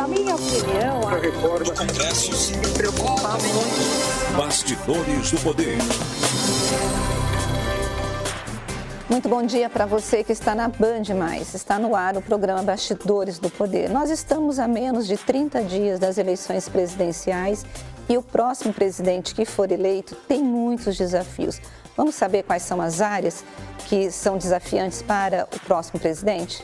minha opinião, a reforma do Congresso me preocupa muito. Bastidores do Poder. Muito bom dia para você que está na Band+. Está no ar o programa Bastidores do Poder. Nós estamos a menos de 30 dias das eleições presidenciais e o próximo presidente que for eleito tem muitos desafios. Vamos saber quais são as áreas que são desafiantes para o próximo presidente?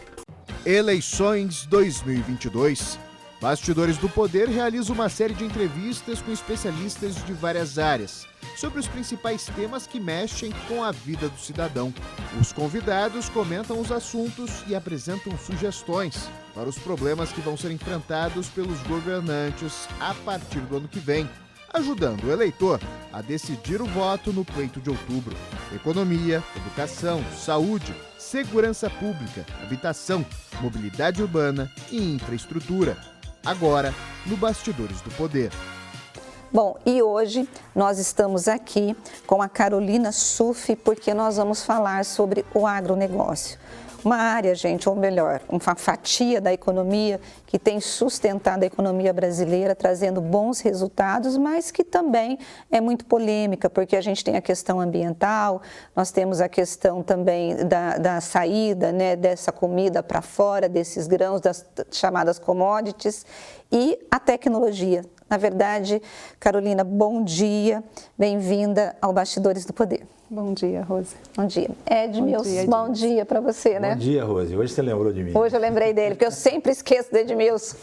Eleições 2022. Bastidores do Poder realiza uma série de entrevistas com especialistas de várias áreas sobre os principais temas que mexem com a vida do cidadão. Os convidados comentam os assuntos e apresentam sugestões para os problemas que vão ser enfrentados pelos governantes a partir do ano que vem, ajudando o eleitor a decidir o voto no pleito de outubro. Economia, educação, saúde, segurança pública, habitação, mobilidade urbana e infraestrutura. Agora, no Bastidores do Poder. Bom, e hoje nós estamos aqui com a Carolina Sufi, porque nós vamos falar sobre o agronegócio. Uma área, gente, ou melhor, uma fatia da economia que tem sustentado a economia brasileira, trazendo bons resultados, mas que também é muito polêmica, porque a gente tem a questão ambiental, nós temos a questão também da saída, né, dessa comida para fora, desses grãos, das chamadas commodities, e a tecnologia. Na verdade, Carolina, bom dia, bem-vinda ao Bastidores do Poder. Bom dia, Rose. Bom dia. Edmilson, bom dia para você, né? Bom dia, Rose. Hoje você lembrou de mim. Hoje eu lembrei dele, porque eu sempre esqueço do Edmilson.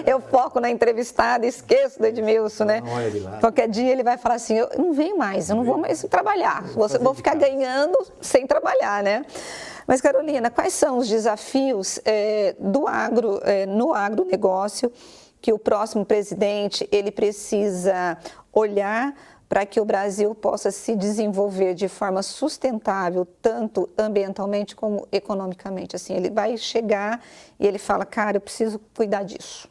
Eu foco na entrevistada e esqueço do Edmilson, né? Não, olha de lá. Qualquer dia ele vai falar assim, eu não venho mais, eu não vou mais trabalhar. Vou ficar ganhando sem trabalhar, né? Mas, Carolina, quais são os desafios no agronegócio que o próximo presidente ele precisa olhar para que o Brasil possa se desenvolver de forma sustentável, tanto ambientalmente como economicamente? Assim, ele vai chegar e ele fala, cara, eu preciso cuidar disso.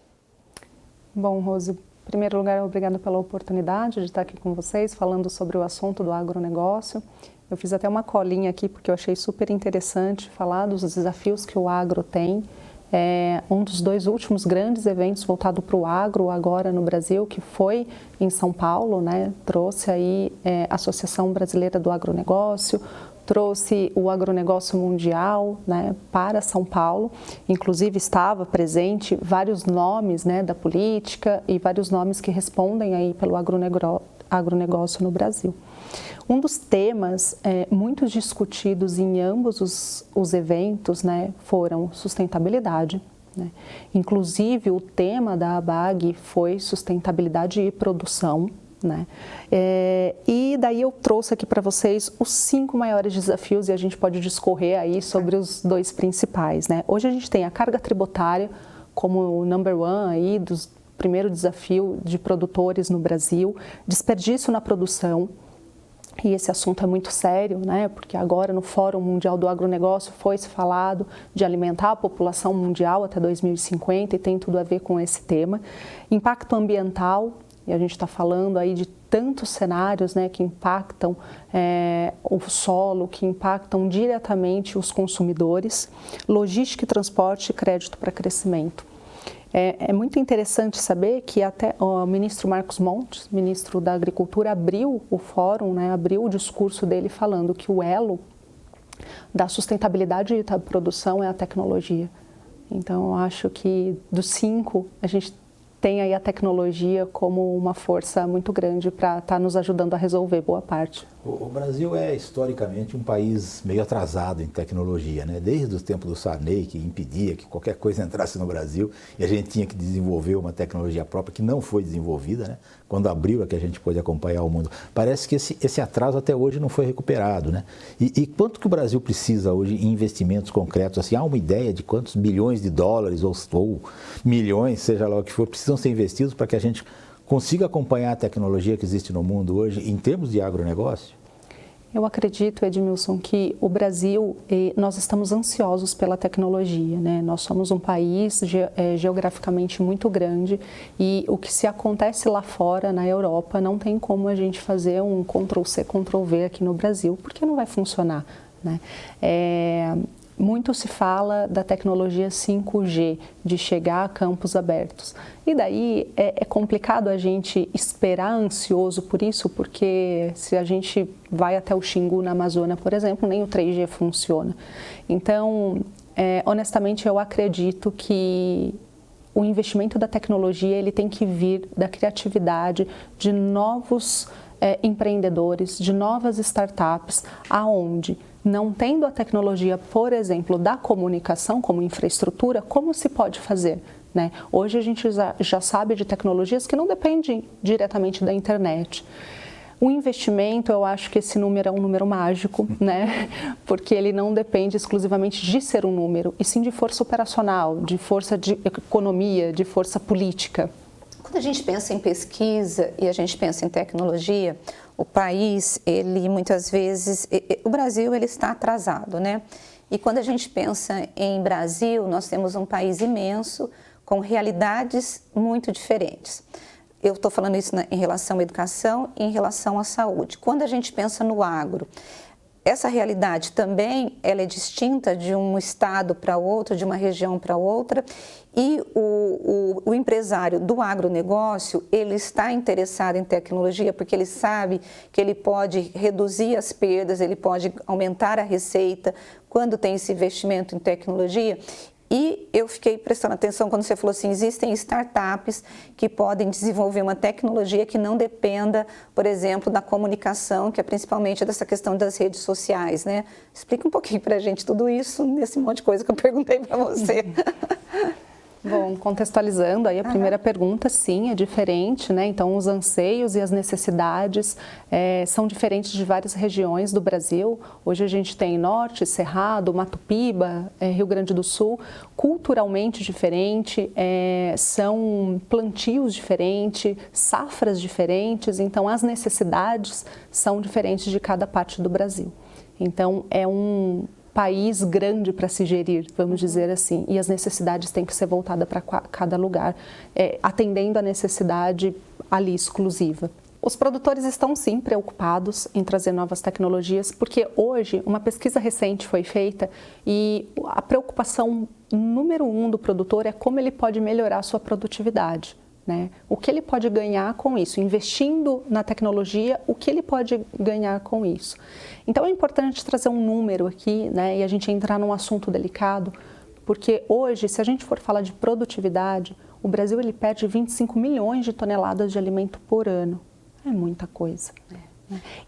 Bom, Rose, em primeiro lugar, obrigada pela oportunidade de estar aqui com vocês, falando sobre o assunto do agronegócio. Eu fiz até uma colinha aqui, porque eu achei super interessante falar dos desafios que o agro tem. É um dos dois últimos grandes eventos voltado para o agro agora no Brasil, que foi em São Paulo, né? Trouxe aí a Associação Brasileira do Agronegócio, trouxe o agronegócio mundial, né, para São Paulo. Inclusive estava presente vários nomes, né, da política e vários nomes que respondem aí pelo agronegócio no Brasil. Um dos temas muito discutidos em ambos os eventos, né, foram sustentabilidade, né? Inclusive, o tema da ABAG foi sustentabilidade e produção, né? E daí eu trouxe aqui para vocês os 5 maiores desafios e a gente pode discorrer aí sobre os 2 principais, né? Hoje a gente tem a carga tributária como o number one aí dos primeiro desafio de produtores no Brasil, desperdício na produção. E esse assunto é muito sério, né? Porque agora no Fórum Mundial do Agronegócio foi-se falado de alimentar a população mundial até 2050 e tem tudo a ver com esse tema. Impacto ambiental, e a gente está falando aí de tantos cenários, né, que impactam o solo, que impactam diretamente os consumidores. Logística e transporte e crédito para crescimento. É muito interessante saber que até o ministro Marcos Montes, ministro da Agricultura, abriu o fórum, né, abriu o discurso dele falando que o elo da sustentabilidade da produção é a tecnologia. Então, eu acho que dos 5, a gente tem aí a tecnologia como uma força muito grande para estar nos ajudando a resolver boa parte. O Brasil é historicamente um país meio atrasado em tecnologia, né? Desde o tempo do Sarney, que impedia que qualquer coisa entrasse no Brasil e a gente tinha que desenvolver uma tecnologia própria que não foi desenvolvida, né? Quando abriu é que a gente pôde acompanhar o mundo. Parece que esse atraso até hoje não foi recuperado, né? E quanto que o Brasil precisa hoje em investimentos concretos? Assim, há uma ideia de quantos bilhões de dólares ou milhões, seja lá o que for, precisam ser investidos para que a gente consiga acompanhar a tecnologia que existe no mundo hoje em termos de agronegócio? Eu acredito, Edmilson, que o Brasil, nós estamos ansiosos pela tecnologia, né? Nós somos um país geograficamente muito grande e o que se acontece lá fora, na Europa, não tem como a gente fazer um Ctrl-C, Ctrl-V aqui no Brasil, porque não vai funcionar, né? muito se fala da tecnologia 5G, de chegar a campos abertos. E daí é complicado a gente esperar ansioso por isso, porque se a gente vai até o Xingu, na Amazônia, por exemplo, nem o 3G funciona. Então, honestamente, eu acredito que o investimento da tecnologia ele tem que vir da criatividade, de novos empreendedores, de novas startups, aonde, não tendo a tecnologia, por exemplo, da comunicação como infraestrutura, como se pode fazer? Né? Hoje a gente já sabe de tecnologias que não dependem diretamente da internet. O investimento, eu acho que esse número é um número mágico, né? Porque ele não depende exclusivamente de ser um número, e sim de força operacional, de força de economia, de força política. Quando a gente pensa em pesquisa e a gente pensa em tecnologia, o país, ele muitas vezes, o Brasil ele está atrasado, né? E quando a gente pensa em Brasil, nós temos um país imenso com realidades muito diferentes. Eu estou falando isso em relação à educação e em relação à saúde. Quando a gente pensa no agro, essa realidade também ela é distinta de um estado para outro, de uma região para outra, e o empresário do agronegócio, ele está interessado em tecnologia porque ele sabe que ele pode reduzir as perdas, ele pode aumentar a receita quando tem esse investimento em tecnologia. E eu fiquei prestando atenção quando você falou assim, existem startups que podem desenvolver uma tecnologia que não dependa, por exemplo, da comunicação, que é principalmente dessa questão das redes sociais, né? Explica um pouquinho para a gente tudo isso, nesse monte de coisa que eu perguntei para você. Bom, contextualizando aí a primeira pergunta, sim, é diferente, né? Então, os anseios e as necessidades são diferentes de várias regiões do Brasil. Hoje a gente tem Norte, Cerrado, Mato Piba, Rio Grande do Sul, culturalmente diferente, são plantios diferentes, safras diferentes, então as necessidades são diferentes de cada parte do Brasil. Então, é um país grande para se gerir, vamos dizer assim, e as necessidades têm que ser voltadas para cada lugar, atendendo a necessidade ali exclusiva. Os produtores estão sim preocupados em trazer novas tecnologias, porque hoje uma pesquisa recente foi feita e a preocupação número 1 do produtor é como ele pode melhorar a sua produtividade. Né? O que ele pode ganhar com isso? Investindo na tecnologia, o que ele pode ganhar com isso? Então é importante trazer um número aqui, né, e a gente entrar num assunto delicado, porque hoje, se a gente for falar de produtividade, o Brasil ele perde 25 milhões de toneladas de alimento por ano. É muita coisa.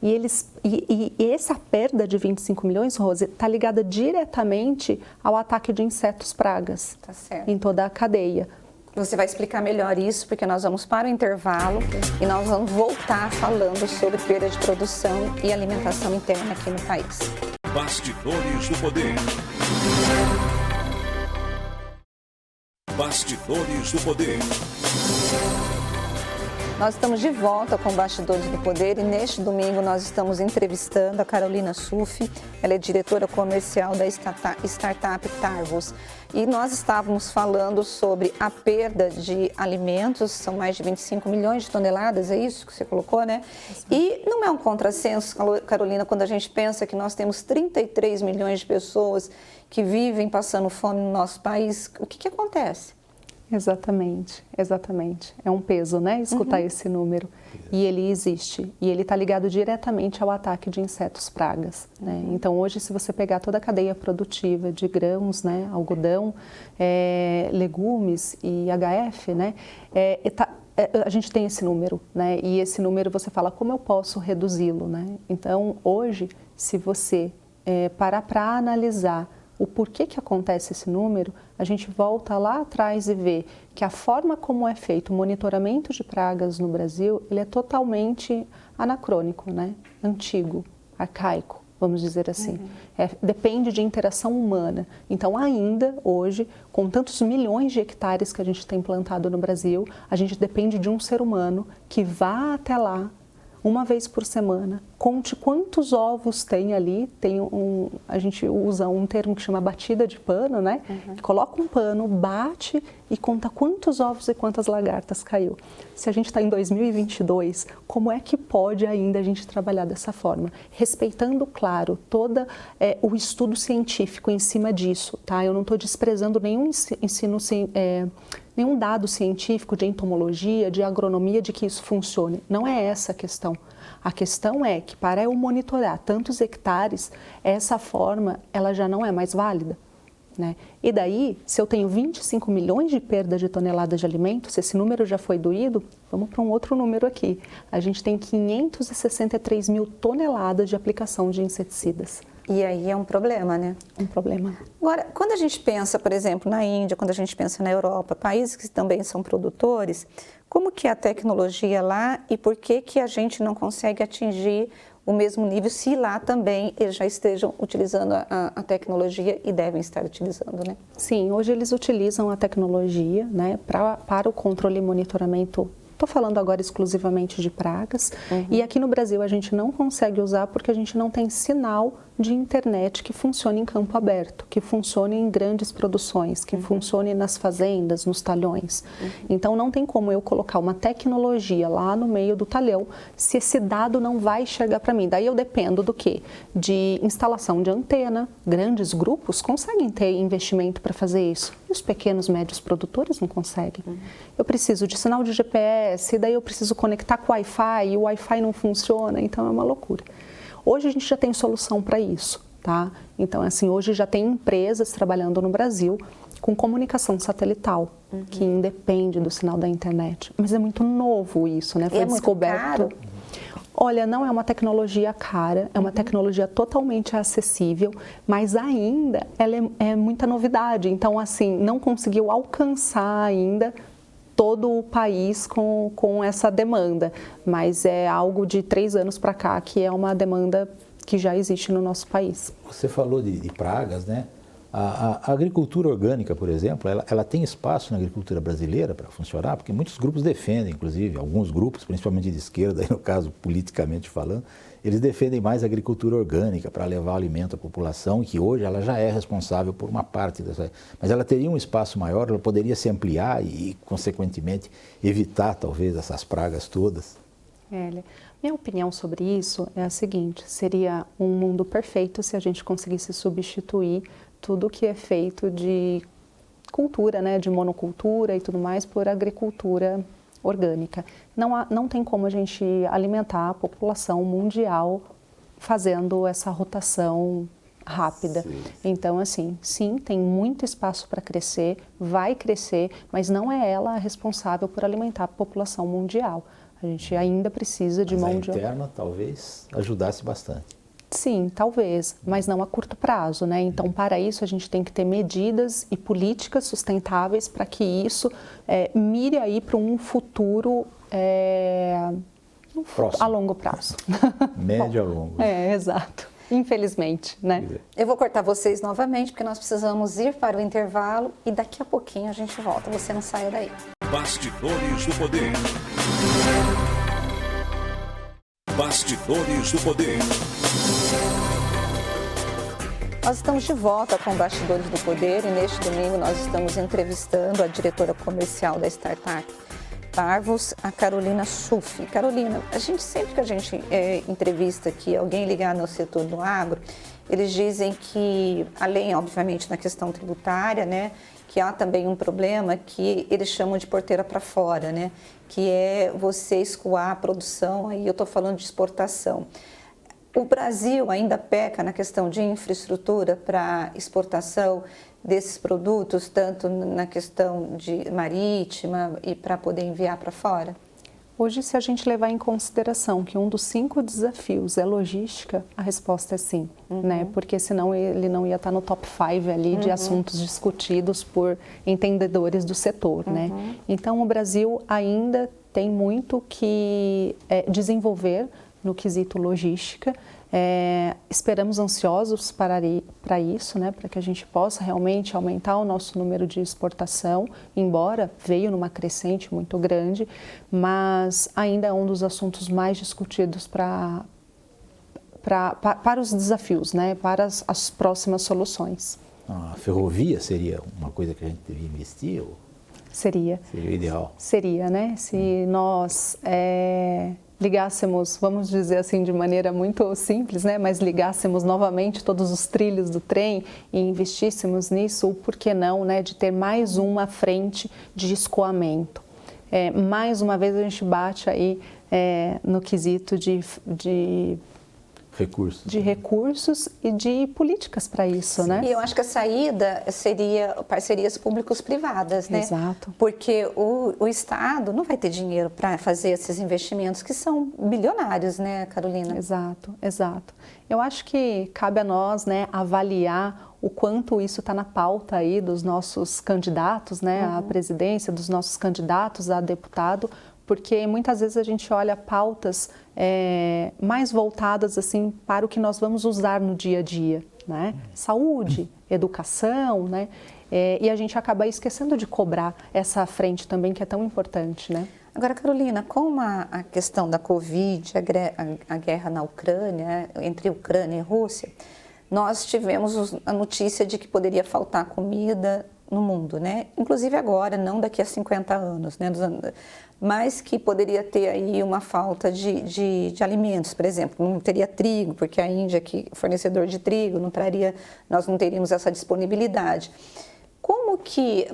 E essa perda de 25 milhões, Rose, está ligada diretamente ao ataque de insetos pragas em toda a cadeia. Você vai explicar melhor isso, porque nós vamos para o intervalo e nós vamos voltar falando sobre perda de produção e alimentação interna aqui no país. Bastidores do Poder. Bastidores do Poder. Nós estamos de volta com Bastidores do Poder e neste domingo nós estamos entrevistando a Carolina Sufi, ela é diretora comercial da startup Tarvos. E nós estávamos falando sobre a perda de alimentos, são mais de 25 milhões de toneladas, é isso que você colocou, né? E não é um contrassenso, Carolina, quando a gente pensa que nós temos 33 milhões de pessoas que vivem passando fome no nosso país, o que acontece? Exatamente, exatamente. É um peso, né, escutar esse número. E ele existe, e ele está ligado diretamente ao ataque de insetos pragas, né? Então, hoje, se você pegar toda a cadeia produtiva de grãos, né, algodão, legumes e HF, né, a gente tem esse número, né? E esse número você fala, como eu posso reduzi-lo, né? Então, hoje, se você parar para analisar o porquê que acontece esse número, a gente volta lá atrás e vê que a forma como é feito o monitoramento de pragas no Brasil, ele é totalmente anacrônico, né? Antigo, arcaico, vamos dizer assim. Depende de interação humana. Então, ainda hoje, com tantos milhões de hectares que a gente tem plantado no Brasil, a gente depende de um ser humano que vá até lá, uma vez por semana, conte quantos ovos tem ali. A gente usa um termo que chama batida de pano, né? Coloca um pano, bate e conta quantos ovos e quantas lagartas caiu. Se a gente está em 2022, como é que pode ainda a gente trabalhar dessa forma? Respeitando, claro, todo o estudo científico em cima disso, tá? Eu não estou desprezando nenhum nenhum dado científico de entomologia, de agronomia, de que isso funcione. Não é essa a questão. A questão é que para eu monitorar tantos hectares, essa forma ela já não é mais válida, né? E daí, se eu tenho 25 milhões de perdas de toneladas de alimento, se esse número já foi doído, vamos para um outro número aqui. A gente tem 563 mil toneladas de aplicação de inseticidas. E aí é um problema, né? Um problema. Agora, quando a gente pensa, por exemplo, na Índia, quando a gente pensa na Europa, países que também são produtores, como que é a tecnologia lá e por que que a gente não consegue atingir o mesmo nível se lá também eles já estejam utilizando a tecnologia e devem estar utilizando, né? Sim, hoje eles utilizam a tecnologia, né, para o controle e monitoramento. Estou falando agora exclusivamente de pragas. E aqui no Brasil a gente não consegue usar porque a gente não tem sinal de internet que funcione em campo aberto, que funcione em grandes produções, que funcione nas fazendas, nos talhões. Então não tem como eu colocar uma tecnologia lá no meio do talhão se esse dado não vai chegar para mim. Daí eu dependo do quê? De instalação de antena. Grandes grupos conseguem ter investimento para fazer isso. E os pequenos, médios produtores não conseguem. Eu preciso de sinal de GPS, daí eu preciso conectar com o Wi-Fi e o Wi-Fi não funciona, então é uma loucura. Hoje a gente já tem solução para isso, tá? Então, assim, hoje já tem empresas trabalhando no Brasil com comunicação satelital, que independe do sinal da internet. Mas é muito novo isso, né? Foi descoberto. Muito caro? Olha, não é uma tecnologia cara, é uma tecnologia totalmente acessível, mas ainda ela é muita novidade. Então, assim, não conseguiu alcançar ainda todo o país com essa demanda, mas é algo de 3 anos para cá que é uma demanda que já existe no nosso país. Você falou de pragas, né? A agricultura orgânica, por exemplo, ela tem espaço na agricultura brasileira para funcionar, porque muitos grupos defendem, inclusive, alguns grupos, principalmente de esquerda, no caso, politicamente falando, eles defendem mais a agricultura orgânica para levar alimento à população, que hoje ela já é responsável por uma parte dessa. Mas ela teria um espaço maior, ela poderia se ampliar e, consequentemente, evitar, talvez, essas pragas todas. Minha opinião sobre isso é a seguinte: seria um mundo perfeito se a gente conseguisse substituir tudo que é feito de cultura, né, de monocultura e tudo mais, por agricultura orgânica. Não tem como a gente alimentar a população mundial fazendo essa rotação rápida. Sim. Então, assim, sim, tem muito espaço para crescer, vai crescer, mas não é ela a responsável por alimentar a população mundial. A gente ainda precisa de mão de obra. A interna talvez ajudasse bastante. Sim, talvez, mas não a curto prazo, né? Então, para isso, a gente tem que ter medidas e políticas sustentáveis para que isso mire aí para um futuro a longo prazo. Médio a longo. Exato. Infelizmente, né? Eu vou cortar vocês novamente, porque nós precisamos ir para o intervalo e daqui a pouquinho a gente volta. Você não saia daí. Bastidores do Poder. Bastidores do Poder. Nós estamos de volta com Bastidores do Poder e neste domingo nós estamos entrevistando a diretora comercial da startup Parvus, a Carolina Sufi. Carolina, sempre que a gente entrevista aqui alguém ligado ao setor do agro, eles dizem que, além, obviamente, na questão tributária, né, que há também um problema que eles chamam de porteira para fora, né, que é você escoar a produção, aí eu estou falando de exportação. O Brasil ainda peca na questão de infraestrutura para exportação desses produtos, tanto na questão de marítima e para poder enviar para fora? Hoje, se a gente levar em consideração que um dos 5 desafios é logística, a resposta é sim, né? Porque senão ele não ia estar no top 5 ali de assuntos discutidos por entendedores do setor, né? Então, o Brasil ainda tem muito que desenvolver no quesito logística. Esperamos ansiosos para isso, né, para que a gente possa realmente aumentar o nosso número de exportação, embora veio numa crescente muito grande, mas ainda é um dos assuntos mais discutidos para para os desafios, né? Para as próximas soluções. A ferrovia seria uma coisa que a gente devia investir? Ou Seria o ideal? Seria, né? Se nós ligássemos, vamos dizer assim de maneira muito simples, né? Mas ligássemos novamente todos os trilhos do trem e investíssemos nisso, o porquê não, né? De ter mais uma frente de escoamento. Mais uma vez a gente bate aí no quesito de recursos e de políticas para isso, né? E eu acho que a saída seria parcerias públicos-privadas, né? Exato. Porque o Estado não vai ter dinheiro para fazer esses investimentos que são bilionários, né, Carolina? Exato, exato. Eu acho que cabe a nós, né, avaliar o quanto isso está na pauta aí dos nossos candidatos, né, à presidência, dos nossos candidatos a deputado, porque muitas vezes a gente olha pautas mais voltadas assim para o que nós vamos usar no dia a dia, né? Saúde, educação, né? E a gente acaba esquecendo de cobrar essa frente também que é tão importante, né? Agora, Carolina, com a questão da Covid, a guerra na Ucrânia, entre Ucrânia e Rússia, nós tivemos a notícia de que poderia faltar comida no mundo, né? Inclusive agora, não daqui a 50 anos, né? Mas que poderia ter aí uma falta de alimentos, por exemplo, não teria trigo, porque a Índia, que é fornecedor de trigo, nós não teríamos essa disponibilidade. Como que,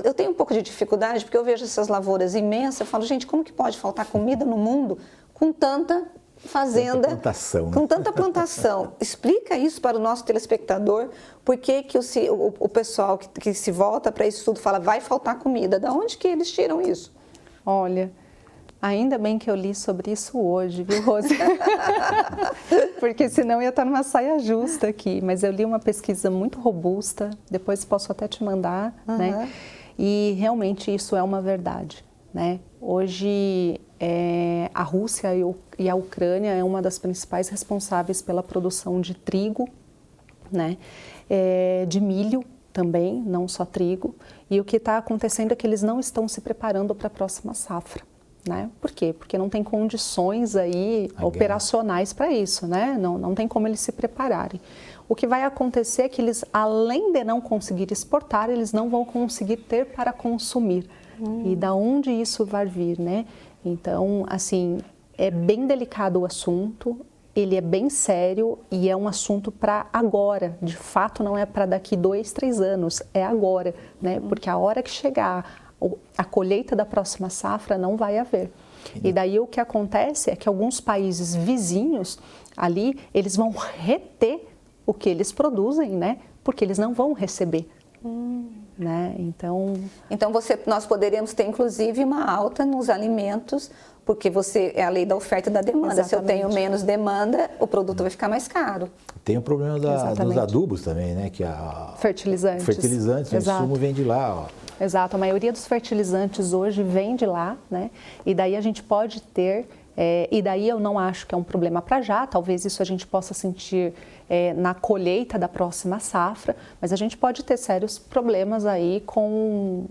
eu tenho um pouco de dificuldade, porque eu vejo essas lavouras imensas, eu falo, gente, como que pode faltar comida no mundo com tanta fazenda, com tanta plantação? Explica isso para o nosso telespectador, por que o pessoal que se volta para isso tudo fala, vai faltar comida, da onde que eles tiram isso? Olha, ainda bem que eu li sobre isso hoje, viu, Rose? Porque senão eu ia estar numa saia justa aqui, mas eu li uma pesquisa muito robusta, depois posso até te mandar, né? E realmente isso é uma verdade, né? Hoje a Rússia e a Ucrânia é uma das principais responsáveis pela produção de trigo, né? De milho também, não só trigo. E o que está acontecendo é que eles não estão se preparando para a próxima safra, né? Por quê? Porque não tem condições aí operacionais para isso, né? Não tem como eles se prepararem. O que vai acontecer é que eles, além de não conseguir exportar, eles não vão conseguir ter para consumir. E da onde isso vai vir, né? Então, assim, é bem delicado o assunto, ele é bem sério e é um assunto para agora. De fato, não é para daqui 2, 3 anos, é agora, né? Porque a hora que chegar a colheita da próxima safra não vai haver. E daí o que acontece é que alguns países vizinhos ali, eles vão reter o que eles produzem, né? Porque eles não vão receber. Né? Então nós poderíamos ter inclusive uma alta nos alimentos, porque é a lei da oferta e da demanda. Exatamente. Se eu tenho menos demanda, o produto vai ficar mais caro. Tem o problema dos adubos também, né? Que fertilizantes, o insumo vem de lá. Ó. Exato, a maioria dos fertilizantes hoje vem de lá, né? E daí a gente pode ter, e daí eu não acho que é um problema para já, talvez isso a gente possa sentir na colheita da próxima safra, mas a gente pode ter sérios problemas aí com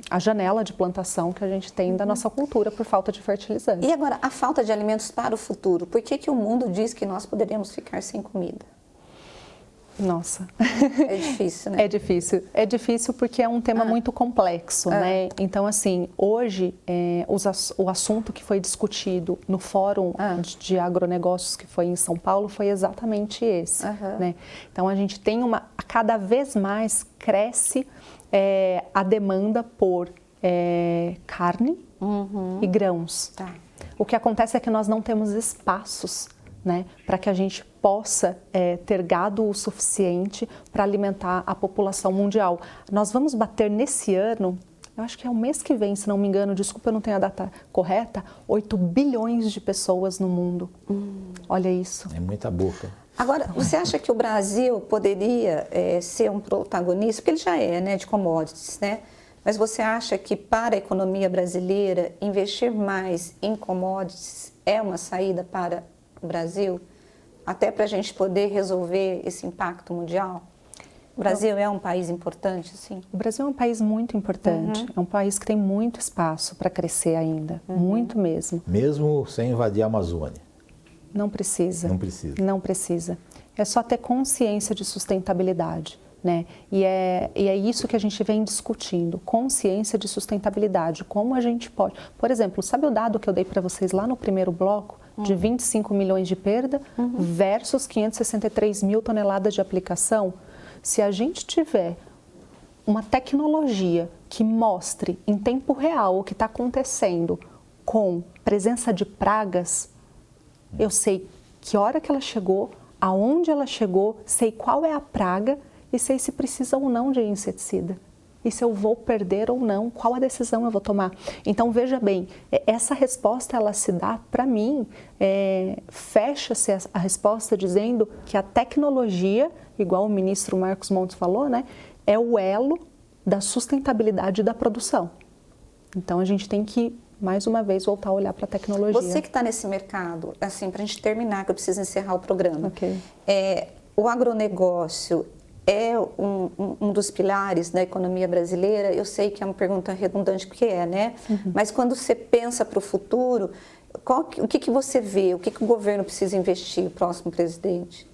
a janela de plantação que a gente tem da nossa cultura por falta de fertilizante. E agora, a falta de alimentos para o futuro, por que o mundo diz que nós poderíamos ficar sem comida? Nossa. É difícil, né? É difícil porque é um tema muito complexo, né? Então, assim, hoje, o assunto que foi discutido no Fórum de Agronegócios que foi em São Paulo foi exatamente esse, né? Então, a gente tem cada vez mais cresce a demanda por carne e grãos. Tá. O que acontece é que nós não temos espaços, né, para que a gente possa ter gado o suficiente para alimentar a população mundial. Nós vamos bater nesse ano, eu acho que é o mês que vem, se não me engano, desculpa, eu não tenho a data correta, 8 bilhões de pessoas no mundo. Olha isso. É muita boca. Agora, você acha que o Brasil poderia ser um protagonista, porque ele já é, né, de commodities, né? Mas você acha que para a economia brasileira, investir mais em commodities é uma saída para o Brasil? Até para a gente poder resolver esse impacto mundial? O Brasil é um país importante, sim? O Brasil é um país muito importante. É um país que tem muito espaço para crescer ainda, muito mesmo. Mesmo sem invadir a Amazônia? Não precisa. Não precisa. Não precisa. É só ter consciência de sustentabilidade, né? E é isso que a gente vem discutindo, consciência de sustentabilidade. Como a gente pode... Por exemplo, sabe o dado que eu dei para vocês lá no primeiro bloco? De 25 milhões de perda versus 563 mil toneladas de aplicação? Se a gente tiver uma tecnologia que mostre em tempo real o que está acontecendo com presença de pragas, eu sei que hora que ela chegou, aonde ela chegou, sei qual é a praga e sei se precisa ou não de inseticida. E se eu vou perder ou não, qual a decisão eu vou tomar. Então, veja bem, essa resposta, ela se dá, para mim, fecha-se a resposta dizendo que a tecnologia, igual o ministro Marcos Montes falou, né, é o elo da sustentabilidade da produção. Então, a gente tem que, mais uma vez, voltar a olhar para a tecnologia. Você que está nesse mercado, assim, para a gente terminar, que eu preciso encerrar o programa. Ok. O agronegócio é um dos pilares da economia brasileira? Eu sei que é uma pergunta redundante, porque né? Mas quando você pensa para o futuro, o que você vê? O que o governo precisa investir, o próximo presidente?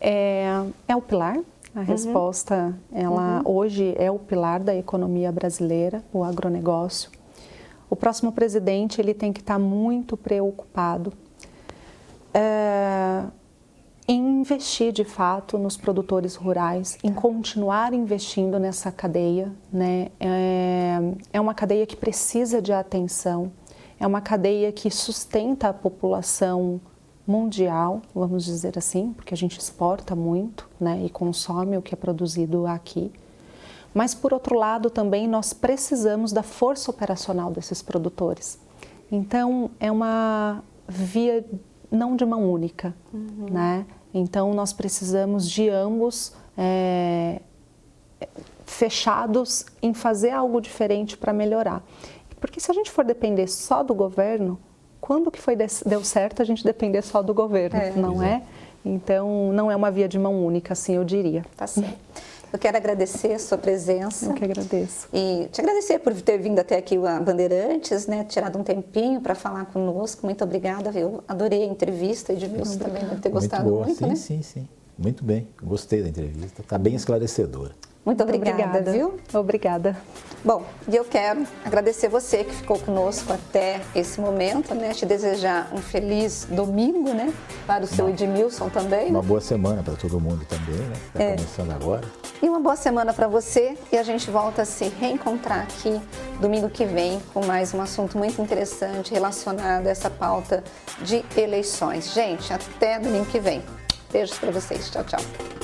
É o pilar. A resposta, ela hoje é o pilar da economia brasileira, o agronegócio. O próximo presidente, ele tem que estar muito preocupado em investir de fato nos produtores rurais, em continuar investindo nessa cadeia, né? É uma cadeia que precisa de atenção, é uma cadeia que sustenta a população mundial, vamos dizer assim, porque a gente exporta muito, né, e consome o que é produzido aqui. Mas, por outro lado, também nós precisamos da força operacional desses produtores. Então, é uma via não de mão única, né? Então, nós precisamos de ambos fechados em fazer algo diferente para melhorar. Porque se a gente for depender só do governo, quando que deu certo a gente depender só do governo, não é? Então, não é uma via de mão única, assim eu diria. Tá certo. Eu quero agradecer a sua presença. Eu que agradeço. E te agradecer por ter vindo até aqui a Bandeirantes, né? Tirado um tempinho para falar conosco. Muito obrigada. Eu adorei a entrevista. Edmilson também deve ter gostado muito, né? Sim. Muito bem. Gostei da entrevista. Está bem esclarecedora. Muito obrigada, viu? Obrigada. Bom, e eu quero agradecer você que ficou conosco até esse momento, né? Te desejar um feliz domingo, né? Para o seu Edmilson também. Uma boa semana para todo mundo também, né? Está começando agora. E uma boa semana para você. E a gente volta a se reencontrar aqui domingo que vem com mais um assunto muito interessante relacionado a essa pauta de eleições. Gente, até domingo que vem. Beijos para vocês. Tchau, tchau.